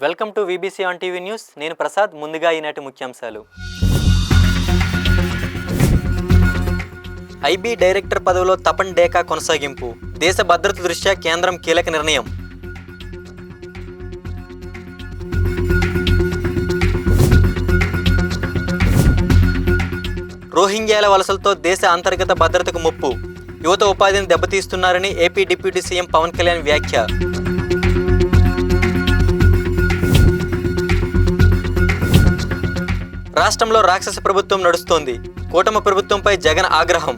Welcome to VBC on TV news. నేను ప్రసాద్. ముందుగా ఈనాటి ముఖ్యాంశాలు. ఐబీ డైరెక్టర్ పదవిలో తపన్ డేకా కొనసాగింపు. దేశ భద్రత దృష్ట్యా కేంద్రం కీలక నిర్ణయం. రోహింగ్యాల వలసలతో దేశ అంతర్గత భద్రతకు ముప్పు. యువత ఉపాధిని దెబ్బతీస్తున్నారని AP deputy CM Pawan Kalyan వ్యాఖ్య. రాష్ట్రంలో రాక్షస ప్రభుత్వం నడుస్తోంది. కూటమి ప్రభుత్వంపై జగన్ ఆగ్రహం.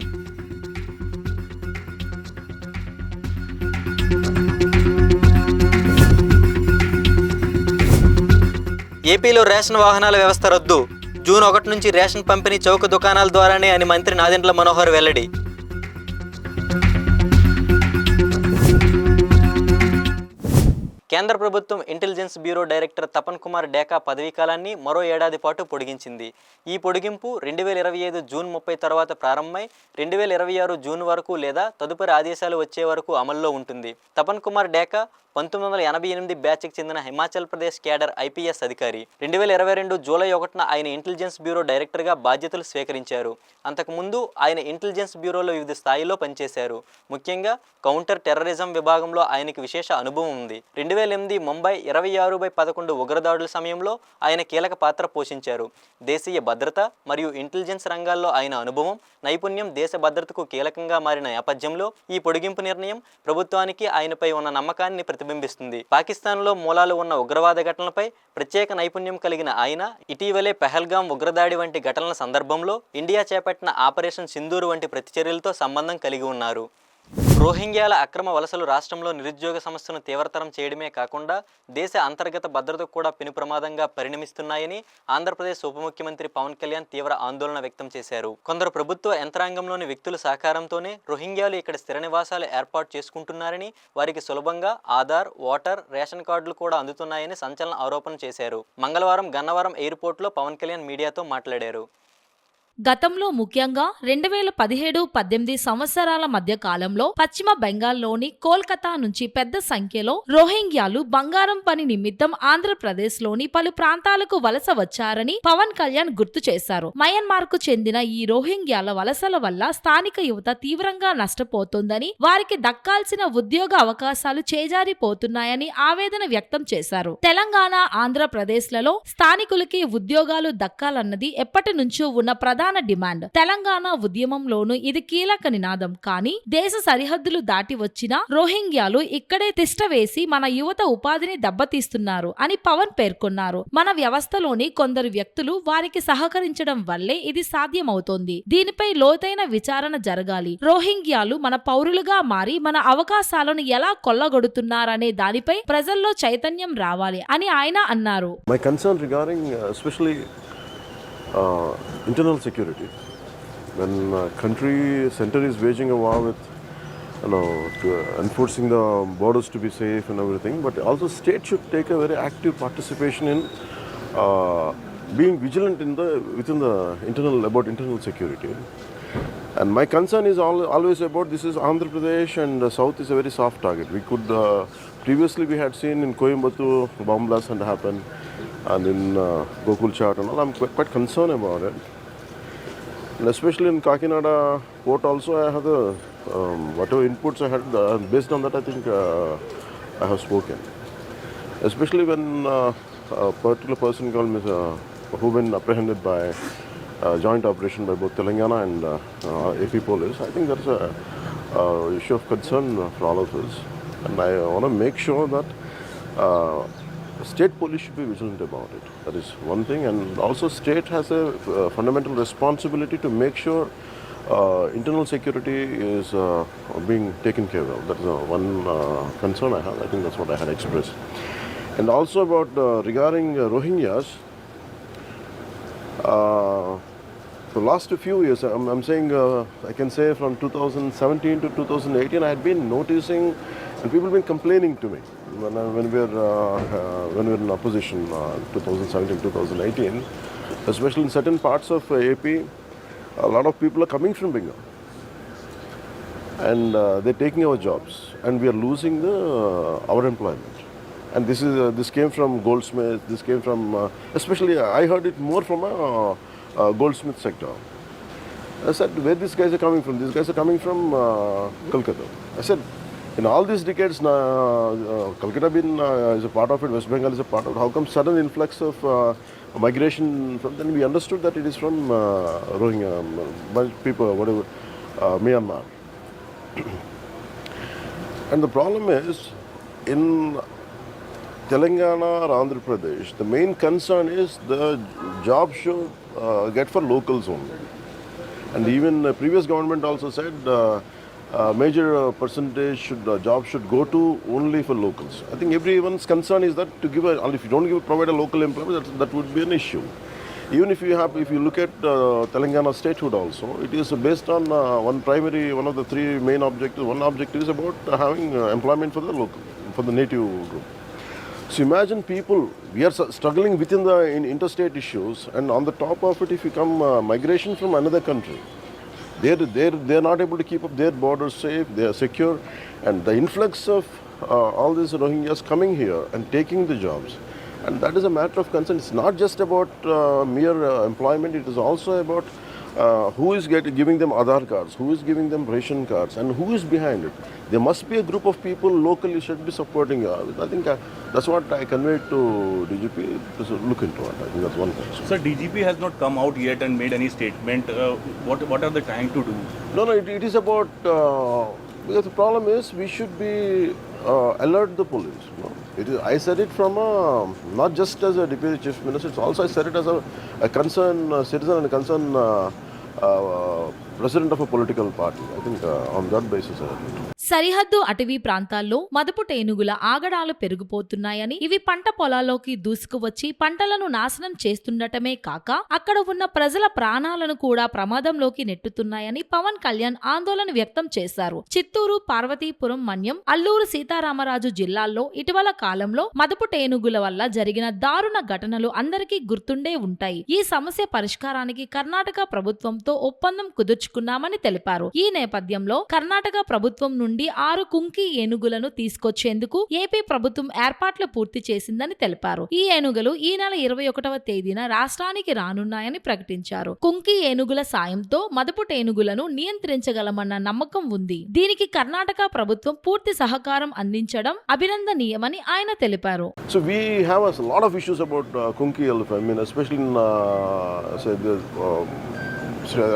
ఏపీలో రేషన్ వాహనాల వ్యవస్థ రద్దు. జూన్ 1 నుంచి రేషన్ పంపిణీ చౌక దుకాణాల ద్వారానే అని మంత్రి నాదెండ్ల మనోహర్ వెల్లడి. కేంద్ర ప్రభుత్వం intelligence bureau director Tapan Kumar Deka పదవీకాలాన్ని మరో ఏడాది పాటు పొడిగించింది. ఈ పొడిగింపు 2025 జూన్ 30 తర్వాత ప్రారంభమై 2026 జూన్ వరకు లేదా తదుపరి ఆదేశాలు వచ్చే వరకు అమల్లో ఉంటుంది. తపన్ కుమార్ డేకా 1988 బ్యాచ్కి చెందిన హిమాచల్ ప్రదేశ్ క్యాడర్ ఐపీఎస్ అధికారి. 2022 జూలై 1న ఆయన ఇంటెలిజెన్స్ బ్యూరో డైరెక్టర్గా బాధ్యతలు స్వీకరించారు. అంతకుముందు ఆయన ఇంటెలిజెన్స్ బ్యూరోలో వివిధ స్థాయిలో పనిచేశారు. ముఖ్యంగా కౌంటర్ టెర్రరిజం విభాగంలో ఆయనకి విశేష అనుభవం ఉంది. 2008 ముంబై 26/11 ఉగ్రదాడుల సమయంలో ఆయన కీలక పాత్ర పోషించారు. దేశీయ భద్రత మరియు ఇంటెలిజెన్స్ రంగాల్లో ఆయన అనుభవం, నైపుణ్యం దేశ భద్రతకు కీలకంగా మారిన నేపథ్యంలో ఈ పొడిగింపు నిర్ణయం ప్రభుత్వానికి ఆయనపై ఉన్న నమ్మకాన్ని ప్రతిబింబిస్తుంది. పాకిస్తాన్లో మూలాలు ఉన్న ఉగ్రవాద ఘటనలపై ప్రత్యేక నైపుణ్యం కలిగిన ఆయన ఇటీవలే పెహల్గాం ఉగ్రదాడి వంటి ఘటనల సందర్భంలో ఇండియా చేపట్టిన ఆపరేషన్ సింధూర్ వంటి ప్రతిచర్యలతో సంబంధం కలిగి ఉన్నారు. రోహింగ్యాల అక్రమ వలసలు రాష్ట్రంలో నిరుద్యోగ సమస్యను తీవ్రతరం చేయడమే కాకుండా దేశ అంతర్గత భద్రతకు కూడా పెను ప్రమాదంగా పరిణమిస్తున్నాయని ఆంధ్రప్రదేశ్ ఉప ముఖ్యమంత్రి పవన్ కళ్యాణ్ తీవ్ర ఆందోళన వ్యక్తం చేశారు. కొందరు ప్రభుత్వ యంత్రాంగంలోని వ్యక్తుల సహకారంతోనే రోహింగ్యాలు ఇక్కడ స్థిర నివాసాలు ఏర్పాటు చేసుకుంటున్నారని, వారికి సులభంగా ఆధార్, ఓటర్, రేషన్ కార్డులు కూడా అందుతున్నాయని సంచలన ఆరోపణ చేశారు. మంగళవారం గన్నవరం ఎయిర్పోర్ట్లో పవన్ కళ్యాణ్ మీడియాతో మాట్లాడారు. గతంలో ముఖ్యంగా 2017-18 సంవత్సరాల మధ్య కాలంలో పశ్చిమ బెంగాల్లోని కోల్కతా నుంచి పెద్ద సంఖ్యలో రోహింగ్యాలు బంగారం పని నిమిత్తం ఆంధ్రప్రదేశ్లోని పలు ప్రాంతాలకు వలస వచ్చారని పవన్ కళ్యాణ్ గుర్తు చేశారు. మయన్మార్కు చెందిన ఈ రోహింగ్యాల వలసల వల్ల స్థానిక యువత తీవ్రంగా నష్టపోతోందని, వారికి దక్కాల్సిన ఉద్యోగ అవకాశాలు చేజారిపోతున్నాయని ఆవేదన వ్యక్తం చేశారు. తెలంగాణ, ఆంధ్రప్రదేశ్లలో స్థానికులకి ఉద్యోగాలు దక్కాలన్నది ఎప్పటి నుంచో ఉన్న ప్రధాన డిమాండ్. తెలంగాణ ఉద్యమంలోనూ ఇది కీలక నినాదం. కానీ దేశ సరిహద్దులు దాటి వచ్చిన రోహింగ్యాలు ఇక్కడే తిష్టవేసి మన యువత ఉపాధిని దెబ్బతీస్తున్నారు అని పవన్ పేర్కొన్నారు. మన వ్యవస్థలోని కొందరు వ్యక్తులు వారికి సహకరించడం వల్లే ఇది సాధ్యమవుతోంది. దీనిపై లోతైన విచారణ జరగాలి. రోహింగ్యాలు మన పౌరులుగా మారి మన అవకాశాలను ఎలా కొల్లగొడుతున్నారనే దానిపై ప్రజల్లో చైతన్యం రావాలి అని ఆయన అన్నారు. Internal security. When country center is waging a war with, enforcing the borders to be safe and everything, but also state should take a very active participation in being vigilant within the internal security. And my concern is always about this is Andhra Pradesh, and the south is a very soft target. We could previously we had seen in Coimbatore bomb blast had happened, and in Gokul Chat and all. I'm quite concerned about it, and especially in Kakinada port also I have the whatever inputs I had, based on that I think I have spoken, especially when a particular person called me who been apprehended by joint operation by both Telangana and AP police. I think that's a issue of concern for all of us, and I want to make sure that state police should be vigilant about it. That is one thing, and also state has a fundamental responsibility to make sure internal security is being taken care of. That is one concern I have. I think that's what I had expressed. And also about regarding Rohingyas, the last few years, I'm saying I can say from 2017 to 2018, I had been noticing, and people have been complaining to me when we were in opposition, 2017-2018, especially in certain parts of AP, a lot of people are coming from Bengal, and they're taking our jobs, and we are losing our employment. And this came from goldsmith. This came from especially I heard it more from a goldsmith sector. I said, where these guys are coming from? These guys are coming from Kolkata. I said, in all these decades, Kolkata is a part of it, West Bengal is a part of it. How come sudden influx of migration from? Then we understood that it is from Rohingya people, whatever, Myanmar. And the problem is, in Telangana or Andhra Pradesh, the main concern is the job should get for locals only. And even the previous government also said major percentage jobs should go to only for locals. I think everyone's concern is that to give if you don't provide a local employment, that would be an issue. Even if you look at Telangana statehood also, it is based on one of the three main objectives. One objective is about having employment for the native group. So imagine people, we are struggling within the interstate issues, and on the top of it, if you come migration from another country, they're not able to keep up their borders safe, they are secure, and the influx of all these Rohingyas coming here and taking the jobs, and that is a matter of concern. It's not just about mere employment, it is also about who is giving them Aadhaar cards, who is giving them ration cards, and who is behind it. There must be a group of people locally should be supporting. I think that's what I conveyed to DGP to look into it. I think that's one thing. So DGP has not come out yet and made any statement. What are they trying to do? No, it is about, because the problem is we should be alert the police. I said it from not just as a deputy chief minister, it's also I said it as a concerned citizen and a concerned president of a political party. I think on that basis I said it. సరిహద్దు అటవీ ప్రాంతాల్లో మదపుట ఏనుగుల ఆగడాలు పెరిగిపోతున్నాయని, ఇవి పంట పొలాల్లోకి దూసుకువచ్చి పంటలను నాశనం చేస్తుండటమే కాక అక్కడ ఉన్న ప్రజల ప్రాణాలను కూడా ప్రమాదంలోకి నెట్టుతున్నాయని పవన్ కళ్యాణ్ ఆందోళన వ్యక్తం చేశారు. చిత్తూరు, పార్వతీపురం, మన్యం, అల్లూరు సీతారామరాజు జిల్లాల్లో ఇటీవల కాలంలో మదపుట ఏనుగుల వల్ల జరిగిన దారుణ ఘటనలు అందరికీ గుర్తుండే ఉంటాయి. ఈ సమస్య పరిష్కారానికి కర్ణాటక ప్రభుత్వంతో ఒప్పందం కుదుర్చుకున్నామని తెలిపారు. ఈ నేపథ్యంలో కర్ణాటక ప్రభుత్వం నుండి 6 కుంకి ఏనుగులను తీసుకొచ్చేందుకు ఏపీ ప్రభుత్వం ఏర్పాట్లు పూర్తి చేసిందని తెలిపారు. ఈ ఏనుగులు ఈ నెల 21వ తేదీన రాష్ట్రానికి రానున్నాయని ప్రకటించారు. కుంకి ఏనుగుల సాయంతో మదపుట ఏనుగులను నియంత్రించగలమన్న నమ్మకం ఉంది. దీనికి కర్ణాటక ప్రభుత్వం పూర్తి సహకారం అందించడం అభినందనీయమని ఆయన తెలిపారు. So we have a lot of issues about Kunki elephant. I mean, especially in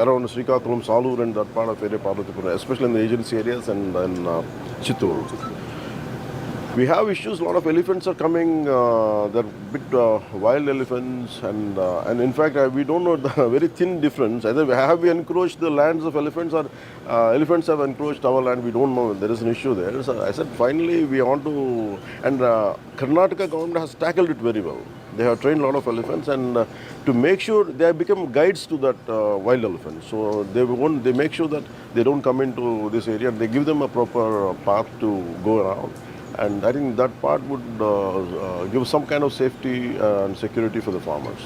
around Srikakulam, Salur and that part of area, Parvatipura, especially in the agency areas and in Chittoor. We have issues, a lot of elephants are coming, they're bit wild elephants and in fact we don't know the very thin difference. Either have we encroached the lands of elephants or elephants have encroached our land, we don't know. There is an issue there. So I said finally we want to, and Karnataka government has tackled it very well. They have trained a lot of elephants and to make sure they have become guides to that wild elephant. So they make sure that they don't come into this area. They give them a proper path to go around. And I think that part would give some kind of safety and security for the farmers.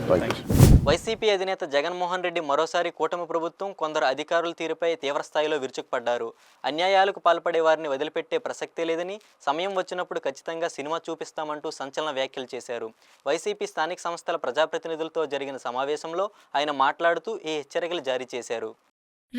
Thank you. YCP అధినేత జగన్మోహన్ రెడ్డి మరోసారి కూటమి ప్రభుత్వం కొందరు అధికారుల తీరుపై తీవ్రస్థాయిలో విరుచుకుపడ్డారు. అన్యాయాలకు పాల్పడే వారిని వదిలిపెట్టే ప్రసక్తే లేదని, సమయం వచ్చినప్పుడు ఖచ్చితంగా సినిమా చూపిస్తామంటూ సంచలన వ్యాఖ్యలు చేశారు. వైసీపీ స్థానిక సంస్థల ప్రజాప్రతినిధులతో జరిగిన సమావేశంలో ఆయన మాట్లాడుతూ ఈ హెచ్చరికలు జారీ చేశారు.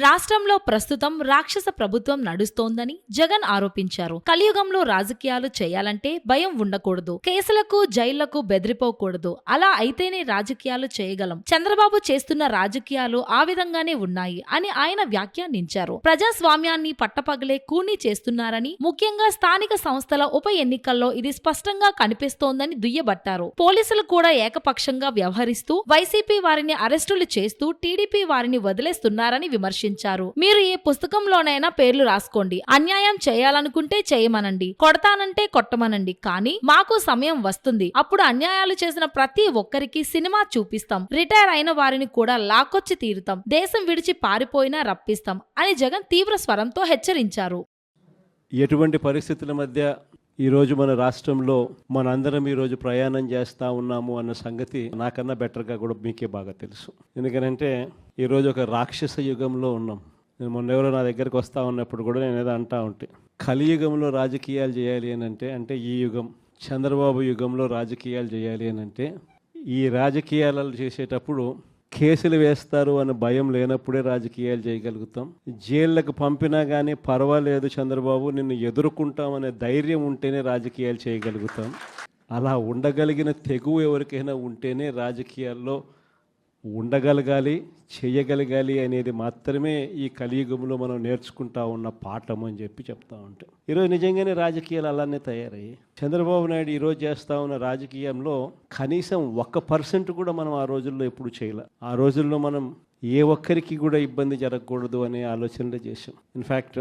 రాష్ట్రంలో ప్రస్తుతం రాక్షస ప్రభుత్వం నడుస్తోందని జగన్ ఆరోపించారు. కలియుగంలో రాజకీయాలు చేయాలంటే భయం ఉండకూడదు, కేసులకు జైళ్లకు బెదిరిపోకూడదు. అలా అయితేనే రాజకీయాలు చేయగలం. చంద్రబాబు చేస్తున్న రాజకీయాలు ఆ విధంగానే ఉన్నాయి అని ఆయన వ్యాఖ్యానించారు. ప్రజాస్వామ్యాన్ని పట్టపగలే కూనీ చేస్తున్నారని, ముఖ్యంగా స్థానిక సంస్థల ఉప ఎన్నికల్లో ఇది స్పష్టంగా కనిపిస్తోందని దుయ్యబట్టారు. పోలీసులు కూడా ఏకపక్షంగా వ్యవహరిస్తూ వైసీపీ వారిని అరెస్టులు చేస్తూ టీడీపీ వారిని వదిలేస్తున్నారని విమర్శించారు. మీరు ఏ పుస్తకంలోనైనా పేర్లు రాసుకోండి, అన్యాయం చేయాలనుకుంటే చేయమనండి, కొడతానంటే కొట్టమనండి, కానీ మాకు సమయం వస్తుంది, అప్పుడు అన్యాయాలు చేసిన ప్రతి ఒక్కరికి సినిమా చూపిస్తాం, రిటైర్ అయిన వారిని కూడా లాక్కొచ్చి తీరుతాం, దేశం విడిచి పారిపోయినా రప్పిస్తాం అని జగన్ తీవ్ర స్వరంతో హెచ్చరించారు. ఎటువంటి పరిస్థితుల మధ్య ఈరోజు మన రాష్ట్రంలో మనందరం ఈరోజు ప్రయాణం చేస్తూ ఉన్నాము అన్న సంగతి నాకన్నా బెటర్గా కూడా మీకే బాగా తెలుసు. ఎందుకంటే ఈరోజు ఒక రాక్షస యుగంలో ఉన్నాం. నేను మొన్న ఎవరో నా దగ్గరికి వస్తూ ఉన్నప్పుడు కూడా నేను ఏదో అంటా ఉంటే, కలియుగంలో రాజకీయాలు చేయాలి అని అంటే ఈ యుగం చంద్రబాబు యుగంలో రాజకీయాలు చేయాలి అని అంటే ఈ రాజకీయాలు చేసేటప్పుడు కేసులు వేస్తారు అన్న భయం లేనప్పుడే రాజకీయాలు చేయగలుగుతాం. జైళ్ళకు పంపినా కానీ పర్వాలేదు చంద్రబాబు నిన్ను ఎదుర్కొంటామనే ధైర్యం ఉంటేనే రాజకీయాలు చేయగలుగుతాం. అలా ఉండగలిగిన తెగువ ఎవరికైనా ఉంటేనే రాజకీయాల్లో ఉండగలగాలి, చేయగలగాలి అనేది మాత్రమే ఈ కలియుగంలో మనం నేర్చుకుంటా ఉన్న పాఠం అని చెప్పి చెప్తా ఉంటాం. ఈరోజు నిజంగానే రాజకీయాలు అలానే తయారయ్యి చంద్రబాబు నాయుడు ఈరోజు చేస్తూ ఉన్న రాజకీయంలో కనీసం 1% కూడా మనం ఆ రోజుల్లో ఎప్పుడు చేయలే. ఆ రోజుల్లో మనం ఏ ఒక్కరికి కూడా ఇబ్బంది జరగకూడదు అనే ఆలోచనలే చేసాం. ఇన్ఫ్యాక్ట్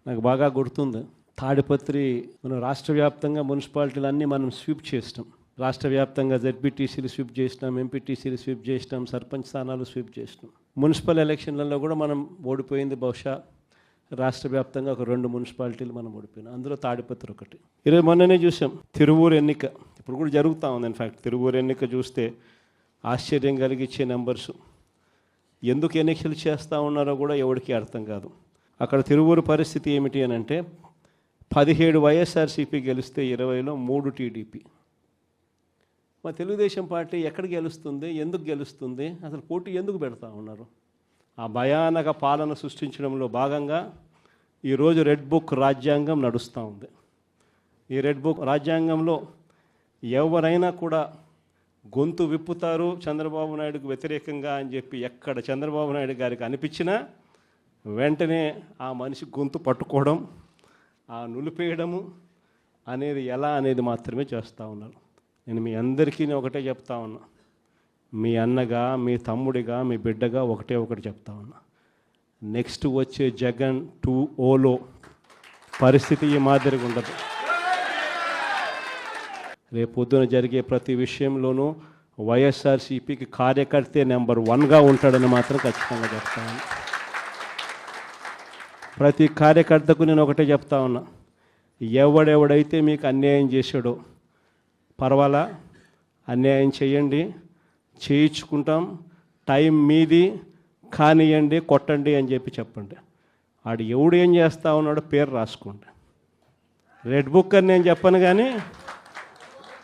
నాకు బాగా గుర్తుంది, తాడిపత్రి మనం రాష్ట్ర వ్యాప్తంగా మున్సిపాలిటీలు అన్నీ మనం స్వీప్ చేసినాం. రాష్ట్ర వ్యాప్తంగా జెడ్పీటీసీలు స్వీప్ చేసినాం, ఎంపీటీసీలు స్వీప్ చేసినాం, సర్పంచ్ స్థానాలు స్వీప్ చేసినాం. మున్సిపల్ ఎలక్షన్లలో కూడా మనం ఓడిపోయింది బహుశా రాష్ట్ర వ్యాప్తంగా ఒక 2 మున్సిపాలిటీలు మనం ఓడిపోయినాం. అందులో తాడిపత్రి ఒకటి. ఈరోజు మొన్ననే చూసాం తిరువూరు ఎన్నిక, ఇప్పుడు కూడా జరుగుతూ ఉంది. ఇన్ఫ్యాక్ట్ తిరువూరు ఎన్నిక చూస్తే ఆశ్చర్యం కలిగించే నెంబర్స్. ఎందుకు ఎన్నికలు చేస్తూ ఉన్నారో కూడా ఎవరికి అర్థం కాదు. అక్కడ తిరువూరు పరిస్థితి ఏమిటి అని అంటే 17 వైఎస్ఆర్సీపీ గెలిస్తే 20లో 3 టీడీపీ. మా తెలుగుదేశం పార్టీ ఎక్కడ గెలుస్తుంది, ఎందుకు గెలుస్తుంది, అసలు పోటీ ఎందుకు పెడతా ఉన్నారు? ఆ భయానక పాలన సృష్టించడంలో భాగంగా ఈరోజు రెడ్ బుక్ రాజ్యాంగం నడుస్తూ ఉంది. ఈ రెడ్ బుక్ రాజ్యాంగంలో ఎవరైనా కూడా గొంతు విప్పుతారు చంద్రబాబు నాయుడుకు వ్యతిరేకంగా అని చెప్పి ఎక్కడ చంద్రబాబు నాయుడు గారికి అనిపించినా వెంటనే ఆ మనిషి గొంతు పట్టుకోవడం, ఆ నులిపేయడము అనేది ఎలా అనేది మాత్రమే చేస్తూ ఉన్నారు. నేను మీ అందరికీ ఒకటే చెప్తా ఉన్నా, మీ అన్నగా, మీ తమ్ముడిగా, మీ బిడ్డగా ఒకటి చెప్తా ఉన్నా, నెక్స్ట్ వచ్చే జగన్ 2.0లో పరిస్థితి ఈ మాదిరిగా ఉండదు. రేపు పొద్దున జరిగే ప్రతి విషయంలోనూ వైఎస్ఆర్సీపీకి కార్యకర్తే నెంబర్ 1గా ఉంటాడని మాత్రం ఖచ్చితంగా చెప్తా ఉన్నా. ప్రతి కార్యకర్తకు నేను ఒకటే చెప్తా ఉన్నా, ఎవడెవడైతే మీకు అన్యాయం చేశాడో పర్వాలా, అన్యాయం చేయండి, చేయించుకుంటాం, టైం మీది, కానియండి, కొట్టండి అని చెప్పి చెప్పండి. ఆడు ఎవడు ఏం చేస్తూ ఉన్నాడో పేరు రాసుకోండి. రెడ్ బుక్ అని నేను చెప్పను కానీ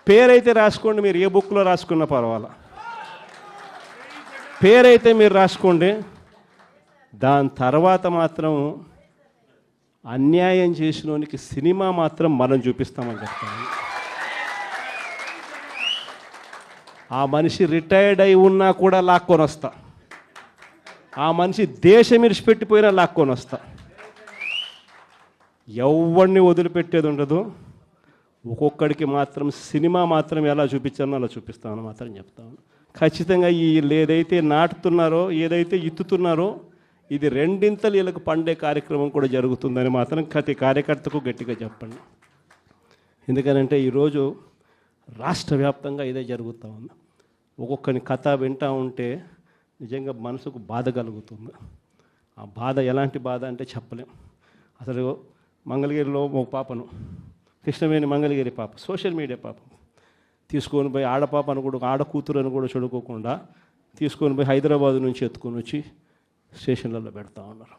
పేరైతే రాసుకోండి. మీరు ఏ బుక్లో రాసుకున్నా పర్వాలా, పేరైతే మీరు రాసుకోండి. దాని తర్వాత మాత్రం అన్యాయం చేసినోనికి సినిమా మాత్రం మనం చూపిస్తామని చెప్తాను. ఆ మనిషి రిటైర్డ్ అయి ఉన్నా కూడా లాక్కొని వస్తా, ఆ మనిషి దేశం విడిచిపెట్టిపోయినా లాక్కొని వస్తా. ఎవరిని వదిలిపెట్టేది ఉండదు. ఒక్కొక్కడికి మాత్రం సినిమా మాత్రం ఎలా చూపించానో అలా చూపిస్తామని మాత్రం చెప్తాను. ఖచ్చితంగా ఏదైతే నాటుతున్నారో, ఏదైతే ఇత్తుతున్నారో, ఇది 2 వీళ్ళకు పండే కార్యక్రమం కూడా జరుగుతుందని మాత్రం ప్రతి కార్యకర్తకు గట్టిగా చెప్పండి. ఎందుకనంటే ఈరోజు రాష్ట్ర వ్యాప్తంగా ఇదే జరుగుతూ ఉంది. ఒక్కొక్కని కథ వింటూ ఉంటే నిజంగా మనసుకు బాధ కలుగుతుంది. ఆ బాధ ఎలాంటి బాధ అంటే చెప్పలేం. అసలు మంగళగిరిలో ఒక పాపను, కృష్ణవేణి మంగళగిరి పాప, సోషల్ మీడియా పాప తీసుకొని పోయి, ఆడపాప అని కూడా, ఆడ కూతురు అని కూడా చూడుకోకుండా తీసుకొని పోయి హైదరాబాద్ నుంచి ఎత్తుకొని వచ్చి స్టేషన్లలో పెడతా ఉన్నారు.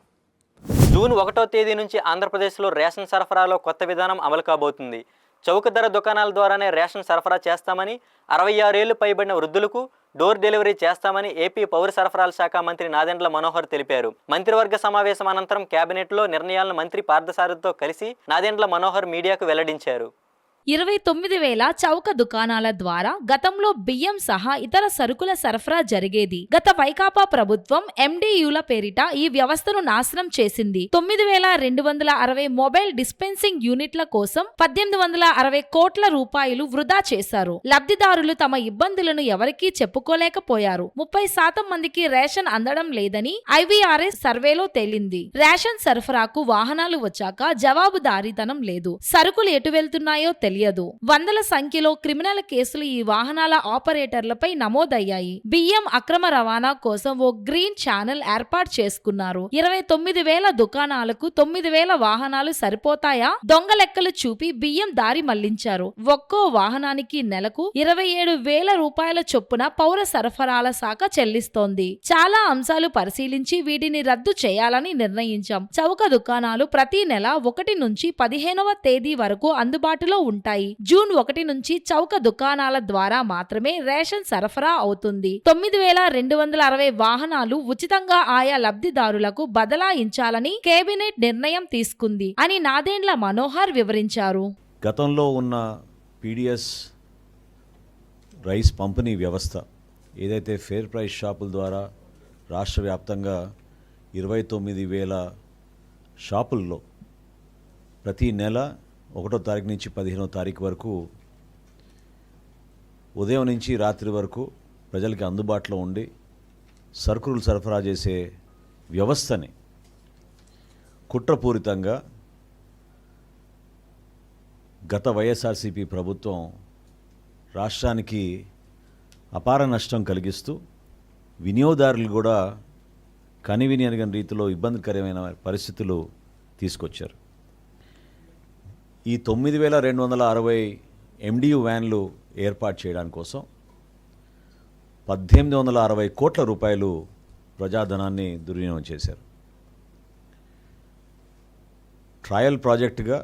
జూన్ 1వ తేదీ నుంచి ఆంధ్రప్రదేశ్లో రేషన్ సరఫరాలో కొత్త విధానం అమలు కాబోతుంది. చౌక ధర దుకాణాల ద్వారానే రేషన్ సరఫరా చేస్తామని, 66 ఏళ్లు పైబడిన వృద్ధులకు డోర్ డెలివరీ చేస్తామని ఏపీ పౌర సరఫరాల శాఖ మంత్రి నాదెండ్ల మనోహర్ తెలిపారు. మంత్రివర్గ సమావేశం అనంతరం కేబినెట్లో నిర్ణయాలను మంత్రి పార్థసారథితో కలిసి నాదెండ్ల మనోహర్ మీడియాకు వెల్లడించారు. 29,000 చౌక దుకాణాల ద్వారా గతంలో బియ్యం సహా ఇతర సరుకుల సరఫరా జరిగేది. గత వైకాపా ప్రభుత్వం MDUల పేరిట ఈ వ్యవస్థను నాశనం చేసింది. 9,260 మొబైల్ డిస్పెన్సింగ్ యూనిట్ల కోసం 1,860 కోట్ల రూపాయలు వృధా చేశారు. లబ్ధిదారులు తమ ఇబ్బందులను ఎవరికీ చెప్పుకోలేకపోయారు. 30% మందికి రేషన్ అందడం లేదని IVRS సర్వేలో తేలింది. రేషన్ సరఫరాకు వాహనాలు వచ్చాక జవాబుదారీతనం లేదు. సరుకులు ఎటు వెళ్తున్నాయో తెలియదు. వందల సంఖ్యలో క్రిమినల్ కేసులు ఈ వాహనాల ఆపరేటర్లపై నమోదయ్యాయి. బియ్యం అక్రమ రవాణా కోసం ఓ గ్రీన్ ఛానల్ ఏర్పాటు చేసుకున్నారు. 29,000 దుకాణాలకు 9,000 వాహనాలు సరిపోతాయా? దొంగ లెక్కలు చూపి బియ్యం దారి మళ్లించారు. ఒక్కో వాహనానికి నెలకు 27,000 రూపాయల చొప్పున పౌర సరఫరాల శాఖ చెల్లిస్తోంది. చాలా అంశాలు పరిశీలించి వీటిని రద్దు చేయాలని నిర్ణయించాం. చౌక దుకాణాలు ప్రతి నెల 1 నుంచి 15వ తేదీ వరకు అందుబాటులో ఉంటాయి. ఉంటాయి. జూన్ 1 నుంచి చౌక దుకాణాల ద్వారా మాత్రమే రేషన్ సరఫరా అవుతుంది. 9,260 వాహనాలు ఉచితంగా ఆయా లబ్ధిదారులకు బదలాయించాలని కేబినెట్ నిర్ణయం తీసుకుంది అని నాదెండ్ల మనోహర్ వివరించారు. గతంలో ఉన్న పీడిఎస్ రైస్ పంపిణీ వ్యవస్థ ఏదైతే ఫేర్ ప్రైస్ షాపుల ద్వారా రాష్ట్ర వ్యాప్తంగా 29,000 షాపుల్లో ప్రతి నెల 1వ తారీఖు నుంచి 15వ తారీఖు వరకు ఉదయం నుంచి రాత్రి వరకు ప్రజలకి అందుబాటులో ఉండి సరుకులు సరఫరా చేసే వ్యవస్థని కుట్రపూరితంగా గత వైఎస్ఆర్సీపీ ప్రభుత్వం రాష్ట్రానికి అపార నష్టం కలిగిస్తూ వినియోగదారులు కూడా కనివిని అనిగని రీతిలో ఇబ్బందికరమైన పరిస్థితులు తీసుకొచ్చారు. ఈ 9,260 MDU వ్యాన్లు ఏర్పాటు చేయడానికి కోసం 1,860 కోట్ల రూపాయలు ప్రజాధనాన్ని దుర్వినియోగం చేశారు. ట్రయల్ ప్రాజెక్టుగా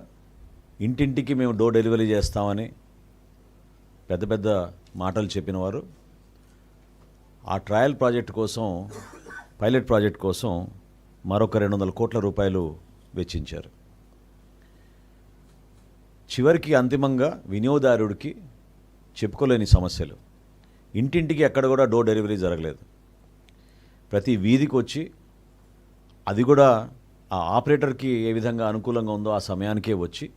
ఇంటింటికి మేము డోర్ డెలివరీ చేస్తామని పెద్ద పెద్ద మాటలు చెప్పినవారు ఆ ట్రయల్ ప్రాజెక్ట్ కోసం, పైలట్ ప్రాజెక్ట్ కోసం మరొక 200 కోట్ల రూపాయలు వెచ్చించారు. చివరికి అంతిమంగా వినియోగదారుడికి చెప్పుకోలేని సమస్యలు, ఇంటింటికి ఎక్కడ కూడా డోర్ డెలివరీ జరగలేదు. ప్రతి వీధికి వచ్చి అది కూడా ఆ ఆపరేటర్కి ఏ విధంగా అనుకూలంగా ఉందో ఆ సమయానికే వచ్చి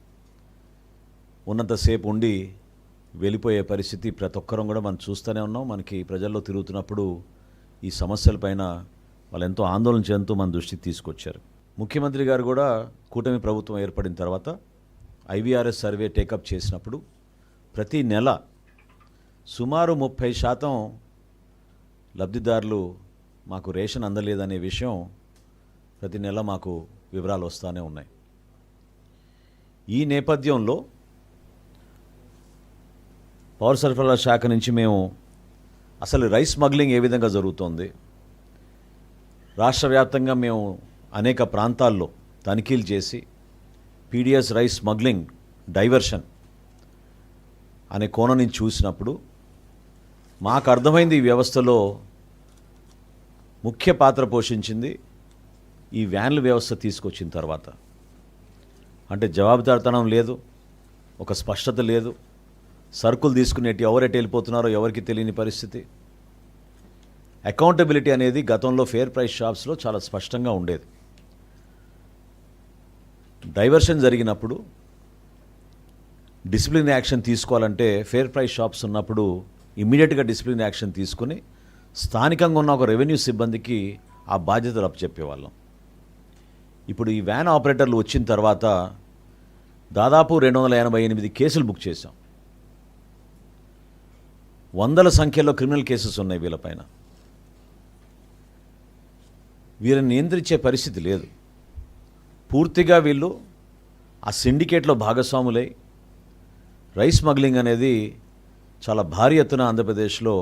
ఉన్నంతసేపు ఉండి వెళ్ళిపోయే పరిస్థితి ప్రతి ఒక్కరం కూడా మనం చూస్తూనే ఉన్నాం. మనకి ప్రజల్లో తిరుగుతున్నప్పుడు ఈ సమస్యలపైన వాళ్ళు ఎంతో ఆందోళన చెందుతూ మన దృష్టికి తీసుకొచ్చారు. ముఖ్యమంత్రి గారు కూడా కూటమి ప్రభుత్వం ఏర్పడిన తర్వాత IVRS సర్వే టేకప్ చేసినప్పుడు ప్రతి నెల సుమారు 30% లబ్ధిదారులు మాకు రేషన్ అందలేదనే విషయం ప్రతి నెల మాకు వివరాలు వస్తూనే ఉన్నాయి. ఈ నేపథ్యంలో పౌర సరఫరాల శాఖ నుంచి మేము అసలు రైస్ స్మగ్లింగ్ ఏ విధంగా జరుగుతోంది, రాష్ట్ర వ్యాప్తంగా మేము అనేక ప్రాంతాల్లో తనిఖీలు చేసి పీడిఎస్ రైస్ స్మగ్లింగ్ డైవర్షన్ అనే కోణం నుంచి చూసినప్పుడు మాకు అర్థమైంది ఈ వ్యవస్థలో ముఖ్య పాత్ర పోషించింది ఈ వ్యాన్ల వ్యవస్థ తీసుకొచ్చిన తర్వాత. అంటే జవాబుదారితనం లేదు, ఒక స్పష్టత లేదు, సరుకులు తీసుకునేటి ఎవరెటు వెళ్ళిపోతున్నారో ఎవరికి తెలియని పరిస్థితి. అకౌంటబిలిటీ అనేది గతంలో ఫేర్ ప్రైస్ షాప్స్లో చాలా స్పష్టంగా ఉండేది. డైవర్షన్ జరిగినప్పుడు డిసిప్లిన్ యాక్షన్ తీసుకోవాలంటే ఫేర్ ప్రైస్ షాప్స్ ఉన్నప్పుడు ఇమ్మీడియట్గా డిసిప్లిన్ యాక్షన్ తీసుకుని స్థానికంగా ఉన్న ఒక రెవెన్యూ సిబ్బందికి ఆ బాధ్యతలు అప్పచెప్పేవాళ్ళం. ఇప్పుడు ఈ వ్యాన్ ఆపరేటర్లు వచ్చిన తర్వాత దాదాపు 288 కేసులు బుక్ చేశాం. వందల సంఖ్యలో క్రిమినల్ కేసెస్ ఉన్నాయి వీళ్ళపైన. వీరిని నియంత్రించే పరిస్థితి లేదు. పూర్తిగా వీళ్ళు ఆ సిండికేట్లో భాగస్వాములై రైస్ స్మగ్లింగ్ అనేది చాలా భారీ ఎత్తున ఆంధ్రప్రదేశ్లో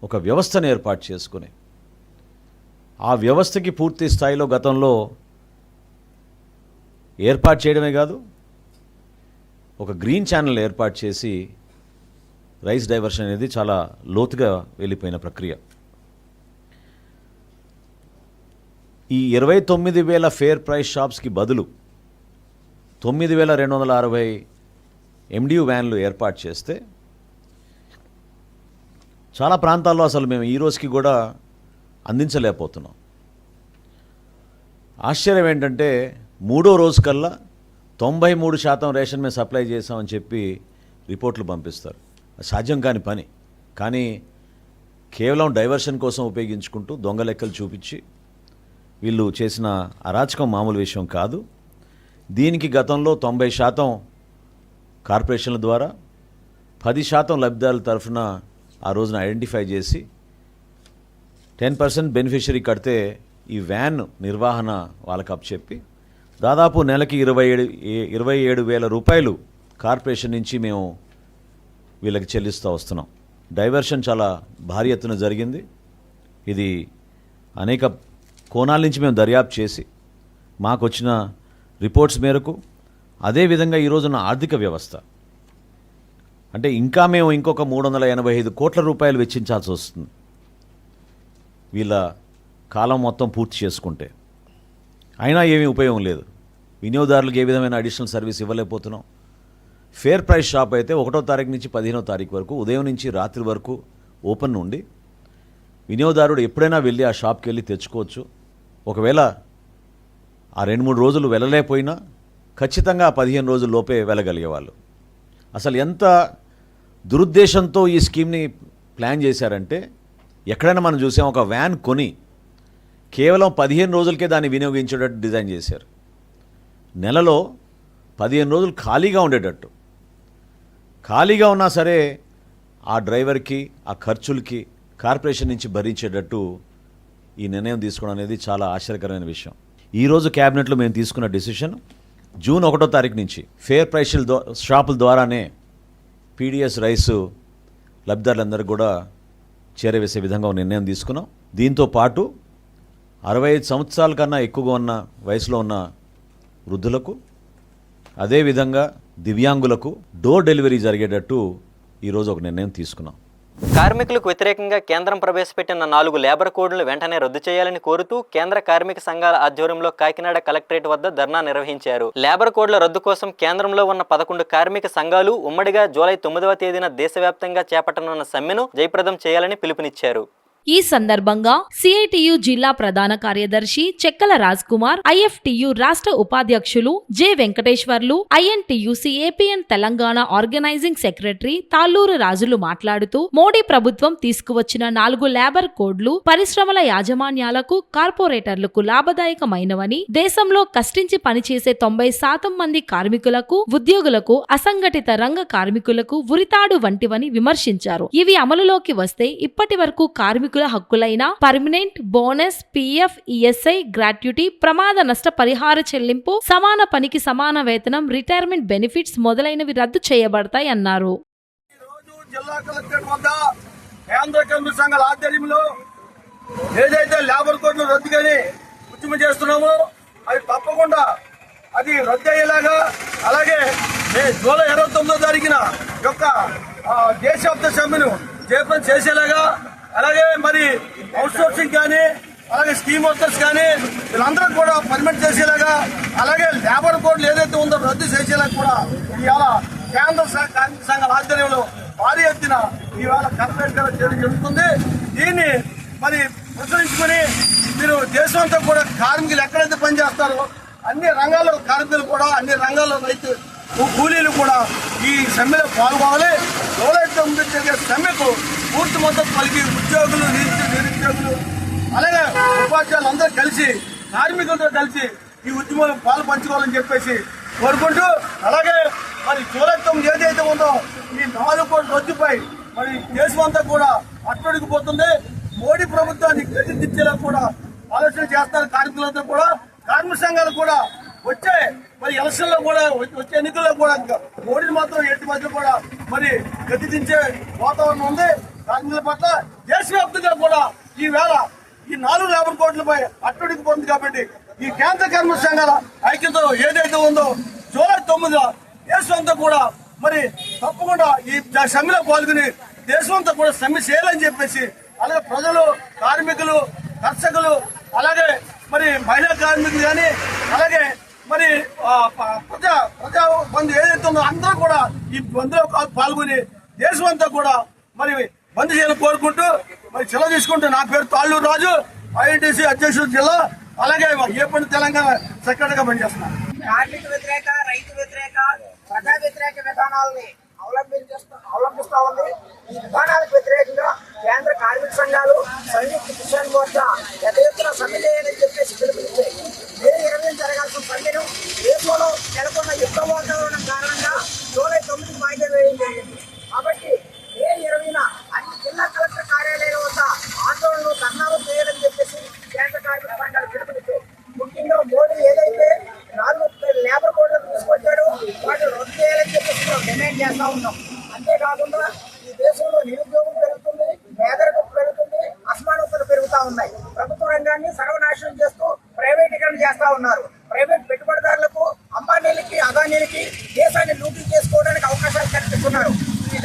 ఒక వ్యవస్థను ఏర్పాటు చేసుకుని ఆ వ్యవస్థకి పూర్తి స్థాయిలో గతంలో ఏర్పాటు చేయడమే కాదు, ఒక గ్రీన్ ఛానల్ ఏర్పాటు చేసి రైస్ డైవర్షన్ అనేది చాలా లోతుగా వెళ్ళిపోయిన ప్రక్రియ. ఈ 29,000 ఫేర్ ప్రైస్ షాప్స్కి బదులు 9,260 MDU వ్యాన్లు ఏర్పాటు చేస్తే చాలా ప్రాంతాల్లో అసలు మేము ఈ రోజుకి కూడా అందించలేకపోతున్నాం. ఆశ్చర్యం ఏంటంటే 3వ రోజు కల్లా 93% రేషన్ మేము సప్లై చేసామని చెప్పి రిపోర్ట్లు పంపిస్తారు. సాధ్యం కాని పని. కానీ కేవలం డైవర్షన్ కోసం ఉపయోగించుకుంటూ దొంగ లెక్కలు చూపించి వీళ్ళు చేసిన అరాచకం మామూలు విషయం కాదు. దీనికి గతంలో 90% కార్పొరేషన్ల ద్వారా 10% లబ్ధిదారుల తరఫున ఆ రోజున ఐడెంటిఫై చేసి 10% బెనిఫిషరీ కడితే ఈ వ్యాన్ నిర్వహణ వాళ్ళకి అప్పచెప్పి దాదాపు నెలకి 27,000 రూపాయలు కార్పొరేషన్ నుంచి మేము వీళ్ళకి చెల్లిస్తూ వస్తున్నాం. డైవర్షన్ చాలా భారీ ఎత్తున జరిగింది. ఇది అనేక కోణాల నుంచి మేము దర్యాప్తు చేసి మాకు వచ్చిన రిపోర్ట్స్ మేరకు, అదేవిధంగా ఈరోజున ఆర్థిక వ్యవస్థ అంటే ఇంకా మేము ఇంకొక 385 కోట్ల రూపాయలు వెచ్చించాల్సి వస్తుంది వీళ్ళ కాలం మొత్తం పూర్తి చేసుకుంటే. అయినా ఏమీ ఉపయోగం లేదు. వినియోగదారులకు ఏ విధమైన అడిషనల్ సర్వీస్ ఇవ్వలేకపోతున్నాం. ఫేర్ ప్రైస్ షాప్ అయితే 1వ తారీఖు నుంచి 15వ తారీఖు వరకు ఉదయం నుంచి రాత్రి వరకు ఓపెన్ ఉండి వినియోగదారుడు ఎప్పుడైనా వెళ్ళి ఆ షాప్కి వెళ్ళి తెచ్చుకోవచ్చు. ఒకవేళ ఆ 2-3 రోజులు వెళ్ళలేకపోయినా ఖచ్చితంగా 15 రోజుల లోపే వెళ్ళగలిగేవాళ్ళు. అసలు ఎంత దురుద్దేశంతో ఈ స్కీమ్ని ప్లాన్ చేశారంటే, ఎక్కడైనా మనం చూసాం ఒక వ్యాన్ కొని కేవలం 15 రోజులకే దాన్ని వినియోగించేటట్టు డిజైన్ చేశారు. నెలలో 15 రోజులు ఖాళీగా ఉండేటట్టు. ఖాళీగా ఉన్నా సరే ఆ డ్రైవర్కి ఆ ఖర్చులకి కార్పొరేషన్ నుంచి భరించేటట్టు ఈ నిర్ణయం తీసుకోవడం అనేది చాలా ఆశ్చర్యకరమైన విషయం. ఈరోజు క్యాబినెట్లో మేము తీసుకున్న డెసిషన్ జూన్ 1వ తారీఖు నుంచి ఫేర్ ప్రైస్ షాపుల ద్వారానే పీడిఎస్ రైసు లబ్ధిదారులందరూ కూడా చేరవేసే విధంగా నిర్ణయం తీసుకున్నాం. దీంతో పాటు 65 సంవత్సరాల కన్నా ఎక్కువగా ఉన్న వయసులో ఉన్న వృద్ధులకు, అదేవిధంగా దివ్యాంగులకు డోర్ డెలివరీ జరిగేటట్టు ఈరోజు ఒక నిర్ణయం తీసుకున్నాం. కార్మికులకు వ్యతిరేకంగా కేంద్రం ప్రవేశపెట్టిన 4 లేబర్ కోడ్లను వెంటనే రద్దు చేయాలని కోరుతూ కేంద్ర కార్మిక సంఘాల ఆధ్వర్యంలో కాకినాడ కలెక్టరేట్ వద్ద ధర్నా నిర్వహించారు. లేబర్ కోడ్ల రద్దు కోసం కేంద్రంలో ఉన్న 11 కార్మిక సంఘాలు ఉమ్మడిగా జూలై 9వ తేదీన దేశవ్యాప్తంగా చేపట్టనున్న సమ్మెను జయప్రదం చేయాలని పిలుపునిచ్చారు. ఈ సందర్భంగా సిఐటియు జిల్లా ప్రధాన కార్యదర్శి చెక్కల రాజ్ కుమార్, ఐఎఫ్టియు రాష్ట్ర ఉపాధ్యక్షులు జె వెంకటేశ్వర్లు, ఐఎన్టియుసి ఏపీఎన్ తెలంగాణ ఆర్గనైజింగ్ సెక్రటరీ తాళ్లూరు రాజులు మాట్లాడుతూ మోడీ ప్రభుత్వం తీసుకువచ్చిన 4 లేబర్ కోడ్లు పరిశ్రమల యాజమాన్యాలకు, కార్పొరేటర్లకు లాభదాయకమైనవని, దేశంలో కష్టించి పనిచేసే 90% మంది కార్మికులకు, ఉద్యోగులకు, అసంఘటిత రంగ కార్మికులకు ఉరితాడు వంటివని విమర్శించారు. ఇవి అమలులోకి వస్తే ఇప్పటి వరకు కార్మికుల హక్కులైన permanent bonus, PF, ESI, gratuity, ప్రమాద నష్ట పరిహార చెల్లింపు, సమాన పనికి సమాన వేతనం, రిటైర్మెంట్ బెనిఫిట్స్ మొదలైనవి రద్దు చేయబడతాయి అన్నారు. జిల్లా కలెక్టర్ వద్ద కేంద్ర కార్మిక సంఘాల ఆధ్వర్యంలో ఏదైతే లేబర్ కోడ్లు రద్దుగానే ఉద్యమం చేస్తున్నామో అది తప్పకుండా అది రద్దు అయ్యేలాగా, అలాగే జూలై 29వ తారీఖున యొక్క దేశవ్యాప్త సమ్మెను జయప్రదం చేసేలాగా, అలాగే మరి అవుట్ సోర్సింగ్ కానీ, అలాగే స్కీమ్ వర్కర్స్ కానీ వీళ్ళందరూ కూడా పర్మిట్ చేసేలాగా, అలాగే లేబర్ కోడ్లు ఏదైతే ఉందో రద్దు చేసేలాగా కూడా ఇవాళ కేంద్ర కార్మిక సంఘాల ఆధ్వర్యంలో భారీ ఎత్తున ఇవాళ కలెక్టరేట్ చేయడం జరుగుతుంది. దీన్ని మరి ప్రచురించుకుని మీరు దేశం అంతా కూడా కార్మికులు ఎక్కడైతే పనిచేస్తారో అన్ని రంగాల్లో కార్మికులు కూడా, అన్ని రంగాల్లో రైతు కూలీలు కూడా ఈ సమ్మెలో పాల్గొనాలి. ఎవరైతే జరిగే సమ్మెకు పూర్తి మద్దతు పలికి ఉద్యోగులు, నిరుద్యోగులు, అలాగే ఉపాధ్యాయులు అందరూ కలిసి కార్మికులతో కలిసి ఈ ఉద్యమంలో పాలు పంచుకోవాలని చెప్పేసి కోరుకుంటూ, అలాగే మరి జూలై 9 ఏదైతే ఉందో ఈ 4 కోట్ల రద్దుపై మరి దేశం అంతా కూడా అట్టుడికిపోతుంది. మోడీ ప్రభుత్వాన్ని గెలిపించేలా కూడా ఆలోచన చేస్తారు కార్మికులంతా కూడా. కార్మిక సంఘాలు కూడా వచ్చే మరి ఎలక్షన్ లో కూడా, వచ్చే ఎన్నికల్లో కూడా మోడీని మాత్రం ఎట్టి మధ్య కూడా మరి గతిదించే వాతావరణం ఉంది. కార్మికుల పట్ల దేశవ్యాప్తంగా కూడా ఈ వేళ ఈ 4 లేబర్ కోడ్లపై అట్టుడికిపోతుంది. కాబట్టి ఈ కేంద్ర కార్మిక సంఘాల ఐక్యత ఏదైతే ఉందో జూలై 9న దేశమంతా కూడా మరి తప్పకుండా ఈ సమ్మెలో పాల్గొని దేశమంతా కూడా సమ్మె చేయాలని చెప్పేసి, అలాగే ప్రజలు, కార్మికులు, కర్షకులు, అలాగే మరి మహిళా కార్మికులు కానీ, అలాగే మరి ప్రజా బంధు ఏదైతే ఉందో అందరూ కూడా ఈ బంద్లో పాల్గొని దేశమంతా కూడా మరి బంద్ చేయాలని కోరుకుంటూ మరి సెలవు తీసుకుంటూ, నా పేరు తాళ్లూరు రాజు, ఐఎన్టీసీ అధ్యక్షుడు జిల్లా, అలాగే ఏపీ తెలంగాణ సెక్రటరీగా పనిచేస్తున్నాను. కార్మిక వ్యతిరేక, రైతు వ్యతిరేక, ప్రజా వ్యతిరేక విధానాలని అవలంబిస్తా ఉంది. ఈ విధానాలకు వ్యతిరేకంగా కేంద్ర కార్మిక సంఘాలు, సంయుక్త కిసాన్ మోర్చా పెద్ద ఎత్తున సమ్మె చేయాలని చెప్పేసి పిలుపునిచ్చాయి. మే 20 జరగాల్సిన సమ్మెను దేశంలో నెలకొన్న యుద్ధ వాతావరణం కారణంగా జూలై 9కి వాయిదా వేయడం జరిగింది. కాబట్టి మే 20న అన్ని జిల్లా కలెక్టర్ కార్యాలయాల వద్ద ఆందోళనలు, ధర్నాలు చేయాలని చెప్పేసి కేంద్ర కార్మిక సంఘాలు పిలుపునిచ్చాయి. ముఖ్యంగా మోడీ ఏదైతే 4 లేబర్ కోడ్లను తీసుకొచ్చాడో వాటిని రద్దు చేయాలని చెప్పేసి మనం డిమాండ్ చేస్తా ఉన్నాం. అంతేకాకుండా ఈ దేశంలో నిరుద్యోగం పెరుగుతుంది, పేదరికం పెరుగుతుంది, అసమానతలు పెరుగుతా ఉన్నాయి. ప్రభుత్వ రంగాన్ని సర్వనాశనం చేస్తూ ప్రైవేటీకరణ చేస్తా ఉన్నారు. ప్రైవేట్ పెట్టుబడిదారులకు, అంబానీలకి, అదానీలకి దేశాన్ని లూటీ చేసుకోవడానికి అవకాశాలు కల్పిస్తున్నారు. ఈ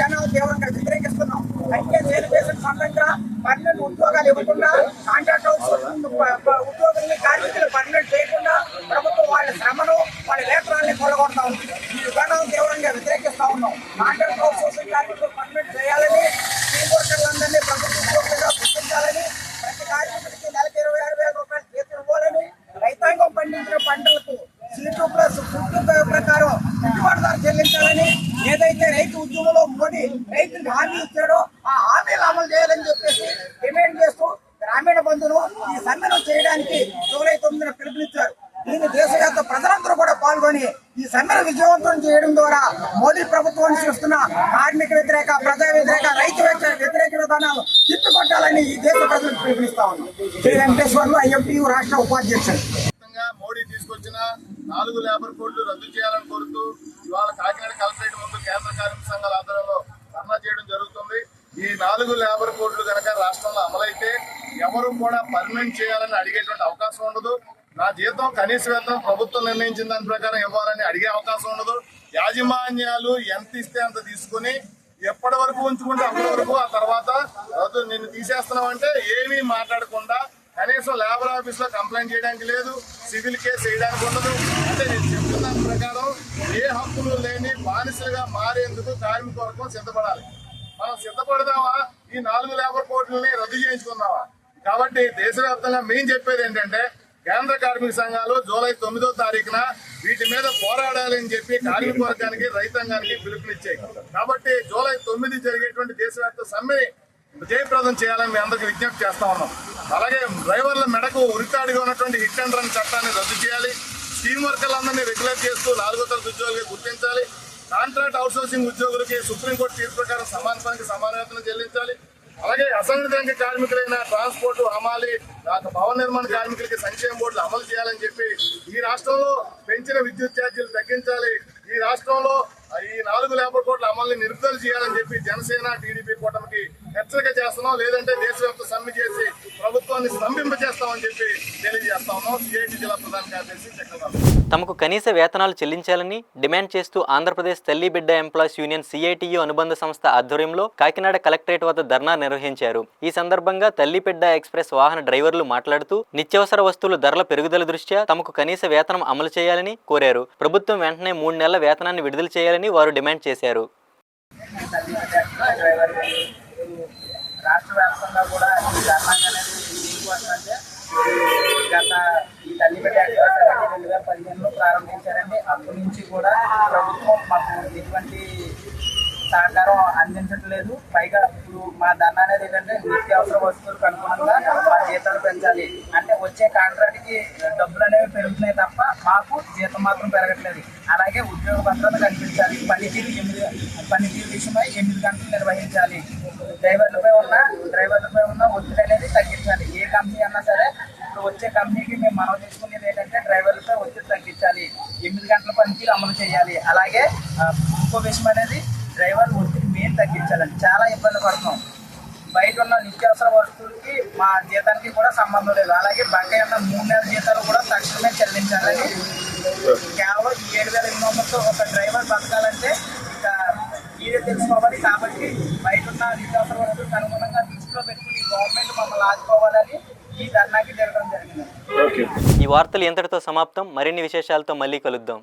సొంతంగా పర్మనెంట్ ఉద్యోగాలు ఇవ్వకుండా కాంట్రాక్ట్ ఉద్యోగుల్ని కార్మికులు పర్మనెంట్ చేయకుండా ప్రభుత్వం వాళ్ళ శ్రమను వాళ్ళ వేతనాన్ని కొలగొడతా ఉంది. ఈ విధానాలను తీవ్రంగా వ్యతిరేకిస్తా ఉన్నాం. కాంట్రాక్ట్ అవుట్సోర్సింగ్ కార్మికులు పర్మనెంట్ చేయాలని, స్టీమ్ వర్కర్లందరినీ ప్రభుత్వ ఉద్యోగులుగా గుర్తించాలని, ప్రతి కార్మికుడికి నెలకు 26,000 రూపాయలు జీతం ఇవ్వాలని, రైతాంగం పండించిన పంటలకు C2+ ఫుడ్ ప్రకారం గిట్టుబాటు ధర చెల్లించాలని, ఏదైతే రైతు ఉద్యమంలో మోడీ రైతులకు హామీ ఇచ్చాడో ఆ హామీలు అమలు చేయాలని చెప్పేసి డిమాండ్ చేస్తూ గ్రామీణ బంధును ఈ సమ్మెను చేయడానికి జూలై 9న పిలుపునిచ్చారు. దీన్ని దేశవ్యాప్త ప్రజలందరూ కూడా పాల్గొని ఈ సమ్మెను విజయవంతం చేయడం ద్వారా మోదీ ప్రభుత్వాన్ని చేస్తున్న కార్మిక వ్యతిరేక, ప్రజా వ్యతిరేక, రైతు వ్యతిరేక విధానాలు తిప్పికొట్టాలని ఈ దేశ ప్రజలకు పిలుపునిస్తా ఉన్నాం. శ్రీ వెంకటేశ్వర్లు, IFTU రాష్ట్ర ఉపాధ్యక్షుడు. మోడీ తీసుకొచ్చిన 4 లేబర్ కోడ్లు రద్దు చేయాలని కోరుతూ ఇవాళ కాకినాడ కలెక్టరేట్ ముందు కేంద్ర కార్మిక సంఘాల ఆధ్వర్యంలో ధర్నా చేయడం జరుగుతుంది. ఈ 4 లేబర్ కోడ్లు కనుక రాష్ట్రంలో అమలైతే ఎవరు కూడా పర్మనెంట్ చేయాలని అడిగేటువంటి అవకాశం ఉండదు. నా జీతం కనీస వేతనం ప్రభుత్వం నిర్ణయించిన దాని ప్రకారం ఇవ్వాలని అడిగే అవకాశం ఉండదు. యాజమాన్యాలు ఎంత ఇస్తే అంత తీసుకుని ఎప్పటి వరకు ఉంచుకుంటే అప్పటి వరకు, ఆ తర్వాత నిన్ను తీసేస్తున్నామంటే ఏమీ మాట్లాడకుండా కనీసం లేబర్ ఆఫీస్ లో కంప్లైంట్ చేయడానికి లేదు, సివిల్ కేసు వేయడానికి ఉండదు. అంటే నేను చెప్తున్న దాని ప్రకారం ఏ హక్కులు లేని బానిసలుగా మారేందుకు కార్మిక వర్గం సిద్ధపడాలి. మనం సిద్ధపడదామా? ఈ 4 లేబర్ కోడ్లని రద్దు చేయించుకుందామా? కాబట్టి దేశవ్యాప్తంగా మేము చెప్పేది ఏంటంటే, కేంద్ర కార్మిక సంఘాలు జూలై 9వ తారీఖున వీటి మీద పోరాడాలని చెప్పి కార్మిక వర్గానికి, రైతాంగానికి పిలుపునిచ్చాయి. కాబట్టి జూలై 9 జరిగేటువంటి దేశవ్యాప్త సమ్మెని జయప్రదం చేయాలని మీ అందరికీ విజ్ఞప్తి చేస్తా ఉన్నాం. అలాగే డ్రైవర్ల మెడకు ఉరితాడిగా ఉన్నటువంటి హిట్ అండ్ రన్ చట్టాన్ని రద్దు చేయాలి. స్టీమ్ వర్కర్లందరినీ రెగ్యులర్ చేస్తూ 4వ తరగతి ఉద్యోగులుగా గుర్తించాలి. కాంట్రాక్ట్ అవుట్సోర్సింగ్ ఉద్యోగులకి సుప్రీంకోర్టు తీర్పు ప్రకారం సమాన పనికి సమాన వేతనం చెల్లించాలి. అలాగే అసంఘటిత రంగ కార్మికులైన ట్రాన్స్పోర్ట్, హమాలి, భవన నిర్మాణ కార్మికులకి సంక్షేమ బోర్డులు అమలు చేయాలని చెప్పి, ఈ రాష్ట్రంలో పెంచిన విద్యుత్ ఛార్జీలు తగ్గించాలి. ఈ రాష్ట్రంలో ఈ 4 లేబర్ కోడ్ల అమలుని నిలుపుదల చేయాలని చెప్పి జనసేన, టీడీపీ కూటమికి హెచ్చరిక చేస్తున్నాం. లేదంటే దేశవ్యాప్త సమ్మె చేసి ప్రభుత్వాన్ని స్తంభింపజేస్తామని చెప్పి తెలియజేస్తా ఉన్నాం. సిఐటి జిల్లా ప్రధాన కార్యదర్శి చక్రవర్తి. తమకు కనీస వేతనాలు చెల్లించాలని డిమాండ్ చేస్తూ ఆంధ్రప్రదేశ్ తల్లి బిడ్డ ఎంప్లాయీస్ యూనియన్ CITU అనుబంధ సంస్థ ఆధ్వర్యంలో కాకినాడ కలెక్టరేట్ వద్ద ధర్నా నిర్వహించారు. ఈ సందర్భంగా తల్లి బిడ్డ ఎక్స్ప్రెస్ వాహన డ్రైవర్లు మాట్లాడుతూ నిత్యావసర వస్తువుల ధరల పెరుగుదల దృష్ట్యా తమకు కనీస వేతనం అమలు చేయాలని కోరారు. ప్రభుత్వం వెంటనే 3 నెలల వేతనాన్ని విడుదల చేయాలని వారు డిమాండ్ చేశారు. రాష్ట్ర వ్యాప్తంగా కూడా ఈ ధర్నాంగా అనేది తీసుకువస్తుంటే గత ఈ తల్లి బిడ్డ 2015లో ప్రారంభించారండి. అప్పటి నుంచి కూడా ప్రభుత్వం మాకు ఎటువంటి సహకారం అందించట్లేదు. పైగా ఇప్పుడు మా ధర్నా అనేది ఏంటంటే నిత్యావసర వస్తువులకు అనుగుణంగా మా జీతాలు పెంచాలి. అంటే వచ్చే కాంట్రాక్ట్కి డబ్బులు అనేవి పెరుగుతున్నాయి తప్ప మాకు జీతం మాత్రం పెరగట్లేదు. అలాగే ఉద్యోగ భద్రత కల్పించాలి. పనితీరు విషయమై 8 గంటలు నిర్వహించాలి. డ్రైవర్లపై ఉన్న ఒత్తిడి అనేది తగ్గించాలి. ఏ కంపెనీ అన్నా సరే ఇప్పుడు వచ్చే కంపెనీకి మేము మనం తీసుకునేది ఏంటంటే డ్రైవర్లపై ఒత్తిడి తగ్గించాలి, 8 గంటల పనితీరు అమలు చేయాలి. అలాగే ఇంకో విషయం అనేది డ్రైవర్ ఒత్తిడి మెయిన్ తగ్గించాలండి. చాలా ఇబ్బంది పడుతున్నాం. బయట ఉన్న నిత్యావసర వస్తువులకి మా జీతానికి కూడా సంబంధం లేదు. అలాగే బకాయి ఉన్న 3 నెలల జీతాలు కూడా తక్షణమే చెల్లించాలని. కేవలం 7,800తో ఒక డ్రైవర్ బతకాలంటే ఇక మీరే తెలుసుకోవాలి. కాబట్టి బయట ఉన్న నిత్యావసర వస్తువులకు అనుగుణంగా దృష్టిలో పెట్టుకుని గవర్నమెంట్ మమ్మల్ని ఆదుకోవాలని ఈ ధర్నాకి జరగడం జరిగింది. ఈ వార్తలు ఎంతటితో సమాప్తం. మరిన్ని విశేషాలతో మళ్ళీ కలుద్దాం.